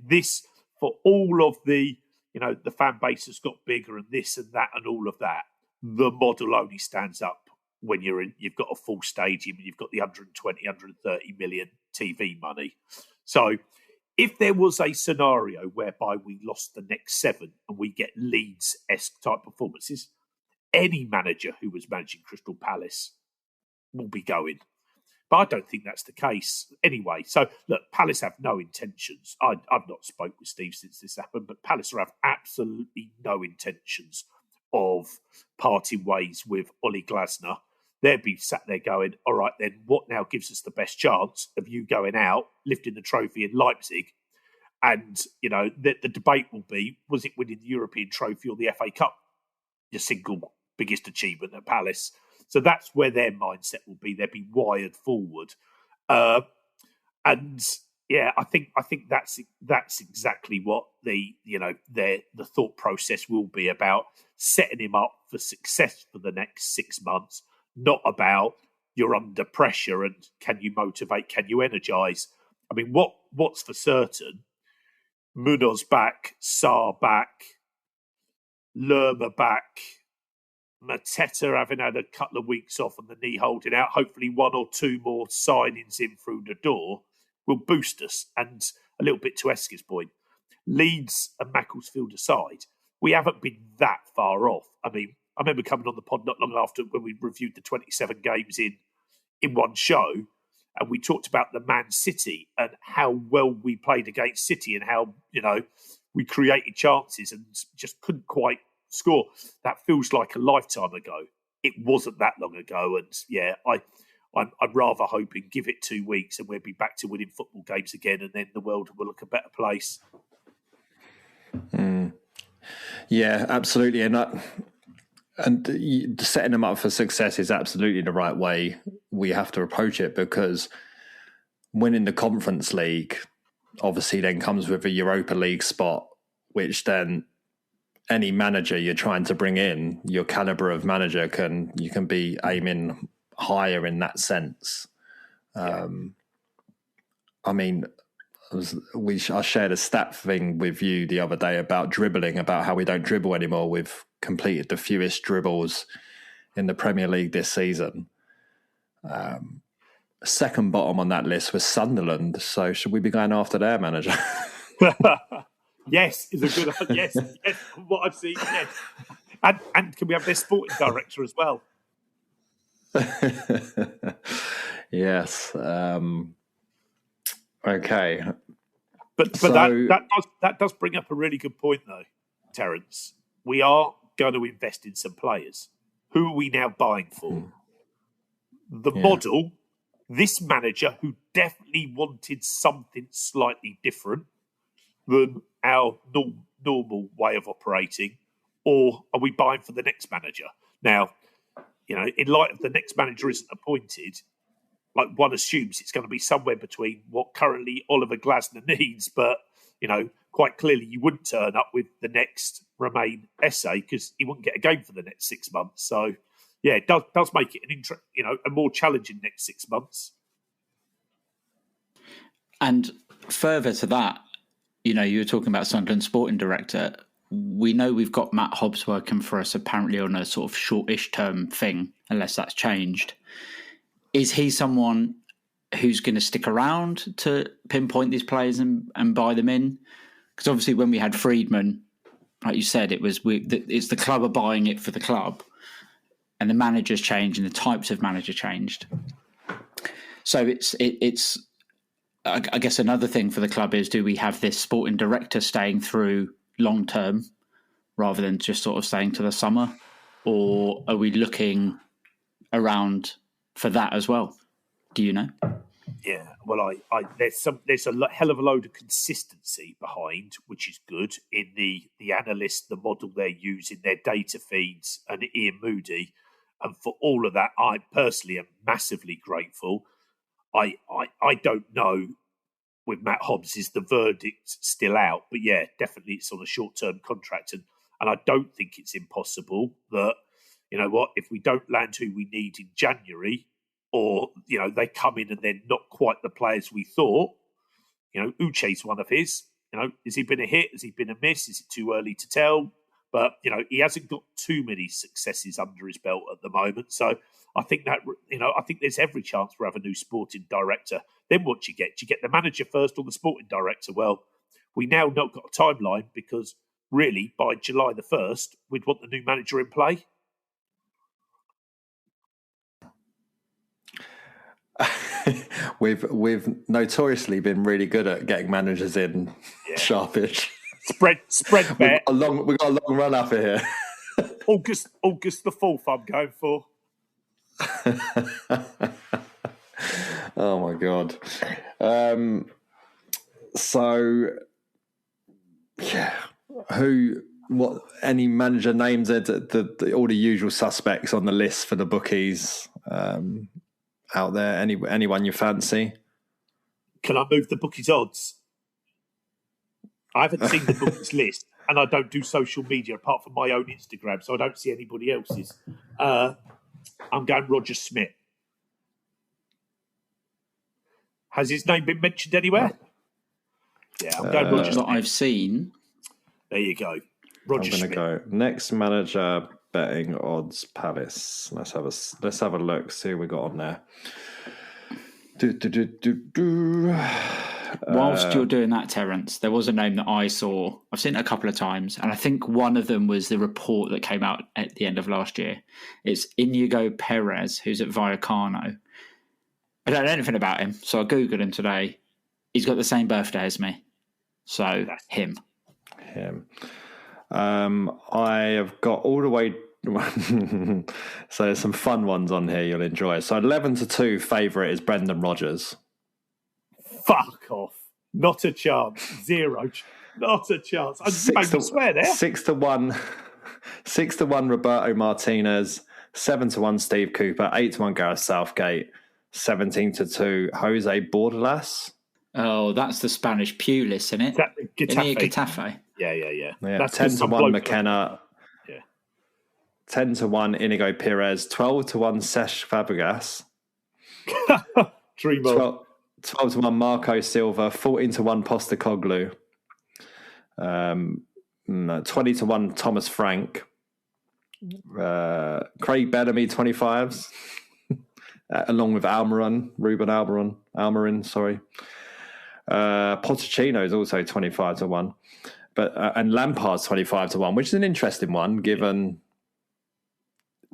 this, for all of the, the fan base has got bigger and this and that and all of that. The model only stands up when you've got a full stadium and you've got the 120, 130 million TV money. So if there was a scenario whereby we lost the next 7 and we get Leeds-esque type performances, any manager who was managing Crystal Palace will be going. But I don't think that's the case anyway. So, look, Palace have no intentions. I've not spoke with Steve since this happened, but Palace have absolutely no intentions of parting ways with Ollie Glasner. They'd be sat there going, all right, then what now gives us the best chance of you going out, lifting the trophy in Leipzig? And, the debate will be, was it winning the European trophy or the FA Cup? Your single biggest achievement at Palace. So that's where their mindset will be. They'll be wired forward. And yeah, I think that's exactly what the thought process will be about, setting him up for success for the next 6 months, not about you're under pressure and can you motivate, can you energise. I mean, what's for certain, Munoz back, Sarr back, Lerma back, Mateta having had a couple of weeks off and the knee holding out, hopefully 1 or 2 more signings in through the door will boost us. And a little bit to Hesketh's point, Leeds and Macclesfield aside, we haven't been that far off. I mean, I remember coming on the pod not long after when we reviewed the 27 games in one show, and we talked about the Man City and how well we played against City and how, we created chances and just couldn't quite score. That feels like a lifetime ago. It wasn't that long ago, and yeah, I'm rather hoping give it 2 weeks and we'll be back to winning football games again, and then the world will look a better place. Yeah, absolutely, and setting them up for success is absolutely the right way we have to approach it, because winning the Conference League obviously then comes with a Europa League spot, which then any manager you're trying to bring in, your caliber of manager, you can be aiming higher in that sense. I mean, I shared a stat thing with you the other day about dribbling, about how we don't dribble anymore. We've completed the fewest dribbles in the Premier League this season. Second bottom on that list was Sunderland. So should we be going after their manager? Yes, is a good yes. From what I've seen, yes. And can we have their sporting director as well? Yes. Okay. But so, that does bring up a really good point, though, Terence. We are going to invest in some players. Who are we now buying for? The model, this manager who definitely wanted something slightly different than our normal way of operating, or are we buying for the next manager? Now, in light of the next manager isn't appointed, like one assumes it's going to be somewhere between what currently Oliver Glasner needs, but, quite clearly you wouldn't turn up with the next Romain Essay because he wouldn't get a game for the next 6 months. So, yeah, it does make it a more challenging next 6 months. And further to that, you were talking about Sunderland sporting director. We know we've got Matt Hobbs working for us apparently on a sort of shortish term thing, unless that's changed. Is he someone who's going to stick around to pinpoint these players and buy them in? Because obviously when we had Friedman, like you said, it's the club are buying it for the club, and the managers changed and the types of manager changed. So it's I guess another thing for the club is, do we have this sporting director staying through long term rather than just sort of staying to the summer, or are we looking around for that as well? Do you know? Yeah, well, there's a hell of a load of consistency behind, which is good in the analyst, the model they're using, their data feeds, and Ian Moody, and for all of that, I personally am massively grateful. I don't know with Matt Hobbs, is the verdict still out? But yeah, definitely it's on a short-term contract, and I don't think it's impossible that, you know what, if we don't land who we need in January, or, you know, they come in and they're not quite the players we thought. You know, Uche's one of his. You know, has he been a hit? Has he been a miss? Is it too early to tell? But, you know, he hasn't got too many successes under his belt at the moment. So I think that, you know, I think there's every chance we'll have a new sporting director. Then what do you get? Do you get the manager first or the sporting director? Well, we now not got a timeline because really by July the 1st, we'd want the new manager in play. We've notoriously been really good at getting managers in sharpish. Spread bet. We've got a long run up here. August the 4th I'm going for. Oh my God. So yeah, any manager names are all the usual suspects on the list for the bookies out there? Anyone you fancy? Can I move the bookies odds? I haven't seen the bookies list, and I don't do social media apart from my own Instagram, so I don't see anybody else's. I'm going Roger Schmidt. Has his name been mentioned anywhere? Yeah, I'm going Roger Schmidt. That I've seen. There you go. Roger Schmidt. I'm going to go next manager betting odds Palace. Let's have a look. See who we got on there. Whilst you're doing that, Terence, there was a name that I saw. I've seen it a couple of times, and I think one of them was the report that came out at the end of last year. It's Inigo Perez, who's at Vallecano. I don't know anything about him, so I Googled him today. He's got the same birthday as me. So, him. I have got all the way... So there's some fun ones on here you'll enjoy. So 11-2 favourite is Brendan Rodgers. Fuck off. Not a chance. Zero. Not a chance. I made me swear there. 6-1 Roberto Martinez, 7-1 Steve Cooper, 8-1 Gareth Southgate, 17-2 Jose Bordalas. Oh, that's the Spanish Pulis, isn't it? Getafe. Yeah. That's 10-1 McKenna. 10-1 Inigo Perez, 12-1 Cesc Fabregas, Dream on. 12-1 Marco Silva, 14-1 Postecoglou, 20-1 Thomas Frank, Craig Bellamy 25s, along with Ruben Almiron, sorry. Pochettino is also 25-1, but and Lampard's 25-1, which is an interesting one given.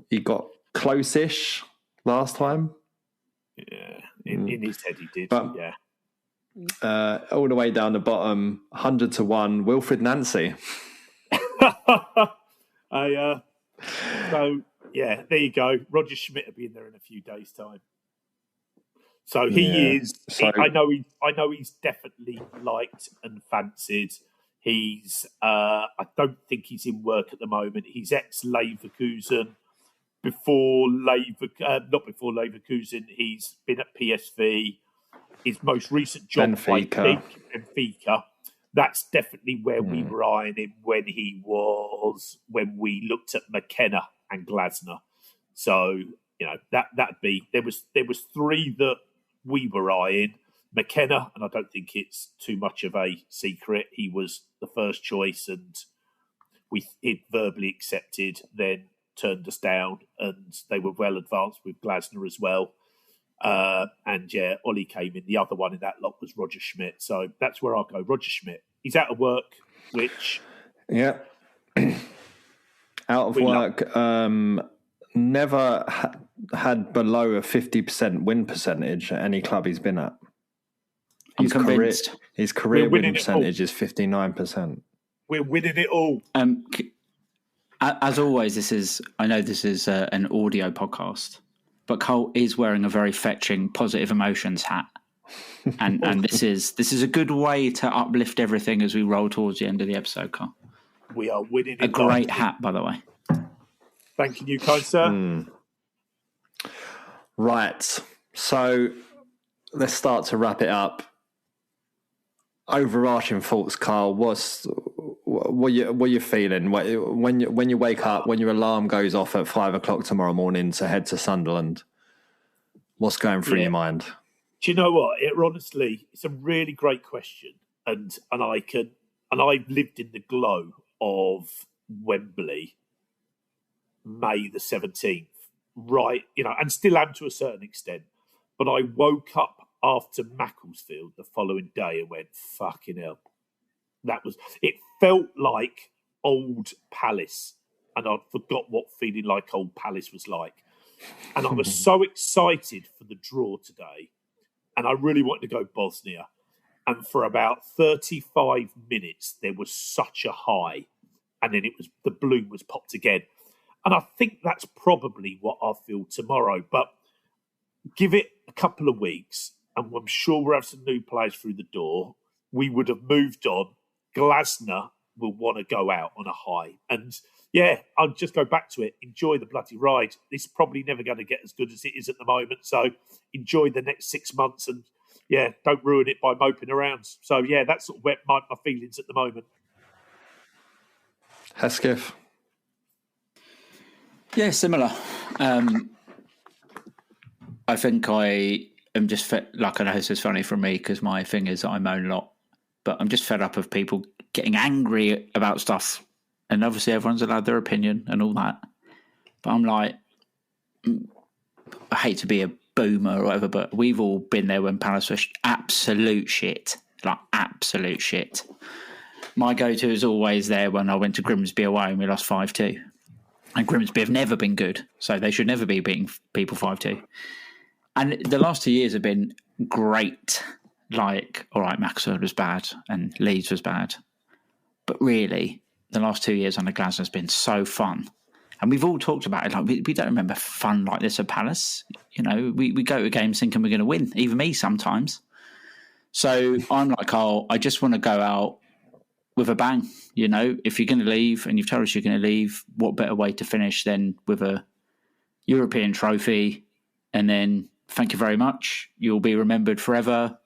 He got close-ish last time. Yeah, in his head he did. But, all the way down the bottom, 100-1 Wilfred Nancy. So yeah, there you go. Roger Schmidt will be in there in a few days' time. So he is. I know he's definitely liked and fancied. He's. I don't think he's in work at the moment. He's ex-Leverkusen. Not before Leverkusen, he's been at PSV. His most recent job, Benfica. That's definitely where we were eyeing him when we looked at McKenna and Glasner. So, you know, that'd be there was three that we were eyeing. McKenna, and I don't think it's too much of a secret. He was the first choice, and he'd verbally accepted. Then turned us down, and they were well advanced with Glasner as well. And yeah, Ollie came in. The other one in that lot was Roger Schmidt. So that's where I'll go. Roger Schmidt. He's out of work, which... Yeah. Out of work. Never had below a 50% win percentage at any club he's been at. I'm convinced. His career win percentage is 59%. We're winning it all. As always, I know this is an audio podcast, but Carl is wearing a very fetching Positive Emotions hat. And this is a good way to uplift everything as we roll towards the end of the episode, Carl. We are winning. A great hat, by the way. Thank you, kind sir. Right. So let's start to wrap it up. Overarching thoughts, Carl. What you feeling when you wake up, when your alarm goes off at 5 o'clock tomorrow morning to head to Sunderland? What's going through your mind? Do you know what? It's a really great question, and I lived in the glow of Wembley, May the 17th, right? And still am to a certain extent. But I woke up after Macclesfield the following day and went, fucking hell. It felt like old Palace, and I'd forgot what feeling like old Palace was like. And I was so excited for the draw today, and I really wanted to go Bosnia. And for about 35 minutes, there was such a high, and then the balloon was popped again. And I think that's probably what I'll feel tomorrow. But give it a couple of weeks, and I'm sure we'll have some new players through the door. We would have moved on. Glasner will want to go out on a high. And yeah, I'll just go back to it. Enjoy the bloody ride. It's probably never going to get as good as it is at the moment. So enjoy the next 6 months and, yeah, don't ruin it by moping around. So, yeah, that's sort of where my feelings at the moment. Hesketh? Yeah, similar. I think I am just like, I know this is funny for me because my thing is I moan a lot, but I'm just fed up of people getting angry about stuff. And obviously everyone's allowed their opinion and all that. But I'm like, I hate to be a boomer or whatever, but we've all been there when Palace was absolute shit. Like absolute shit. My go-to is always there when I went to Grimsby away and we lost 5-2. And Grimsby have never been good, so they should never be beating people 5-2. And the last 2 years have been great. Like, all right, Macclesfield was bad and Leeds was bad. But really, the last 2 years under Glasner has been so fun. And we've all talked about it. Like we don't remember fun like this at Palace. We go to games thinking we're going to win. Even me sometimes. So I'm like, Carl, I just want to go out with a bang. If you're going to leave and you've told us you're going to leave, what better way to finish than with a European trophy? And then thank you very much. You'll be remembered forever.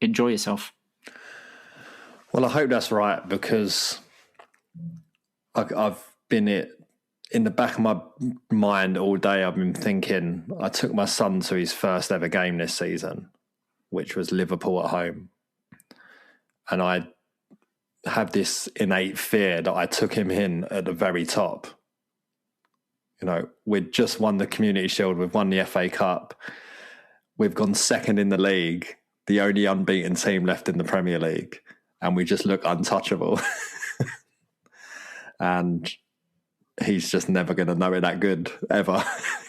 Enjoy yourself. Well, I hope that's right because I've been in the back of my mind all day. I've been thinking, I took my son to his first ever game this season, which was Liverpool at home. And I have this innate fear that I took him in at the very top. We'd just won the Community Shield. We've won the FA Cup. We've gone second in the league, the only unbeaten team left in the Premier League. And we just look untouchable. And he's just never going to know it that good, ever.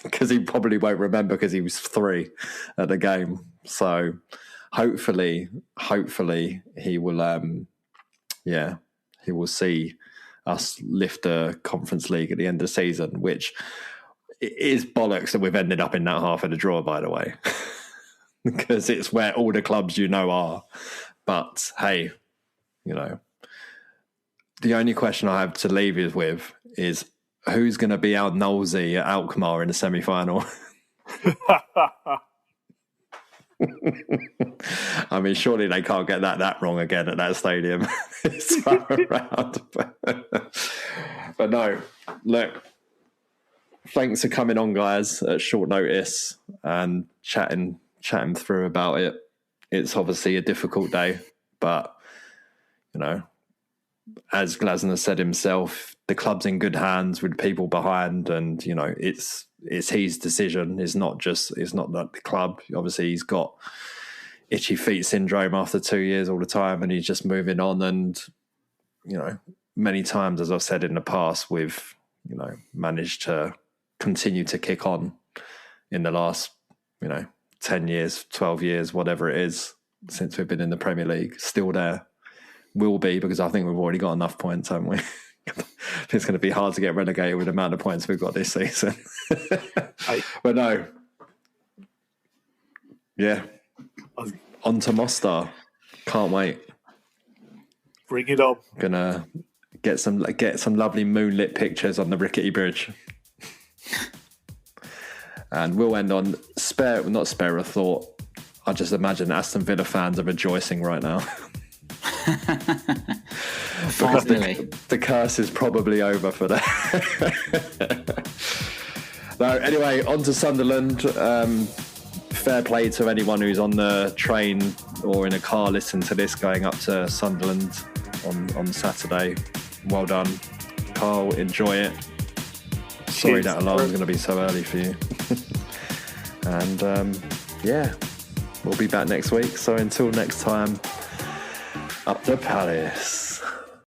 Because he probably won't remember because he was 3 at the game. So hopefully he will, he will see us lift the Conference League at the end of the season, which is bollocks that we've ended up in that half of the draw, by the way. Because it's where all the clubs are. But hey, the only question I have to leave you with is who's going to be out Knowlesy at Alkmaar in the semi-final? I mean, surely they can't get that wrong again at that stadium. It's around. But no, look, thanks for coming on, guys, at short notice and chatting through about it. It's obviously a difficult day, but as Glasner said himself, the club's in good hands with people behind, and it's his decision. It's not like the club. Obviously, he's got itchy feet syndrome after 2 years all the time, and he's just moving on. And many times, as I've said in the past, we've managed to continue to kick on in the last 10 years, 12 years, whatever it is, since we've been in the Premier League. Still there. Will be, because I think we've already got enough points, haven't we? It's going to be hard to get relegated with the amount of points we've got this season. But no. Yeah. on to Mostar. Can't wait. Bring it on. Gonna get some lovely moonlit pictures on the rickety bridge. And we'll end on not spare a thought. I just imagine Aston Villa fans are rejoicing right now. Because the curse is probably over for them. No, anyway, on to Sunderland. Fair play to anyone who's on the train or in a car listening to this going up to Sunderland on Saturday. Well done. Carl, enjoy it. Sorry that alarm's going to be so early for you. And we'll be back next week. So until next time, up the Palace.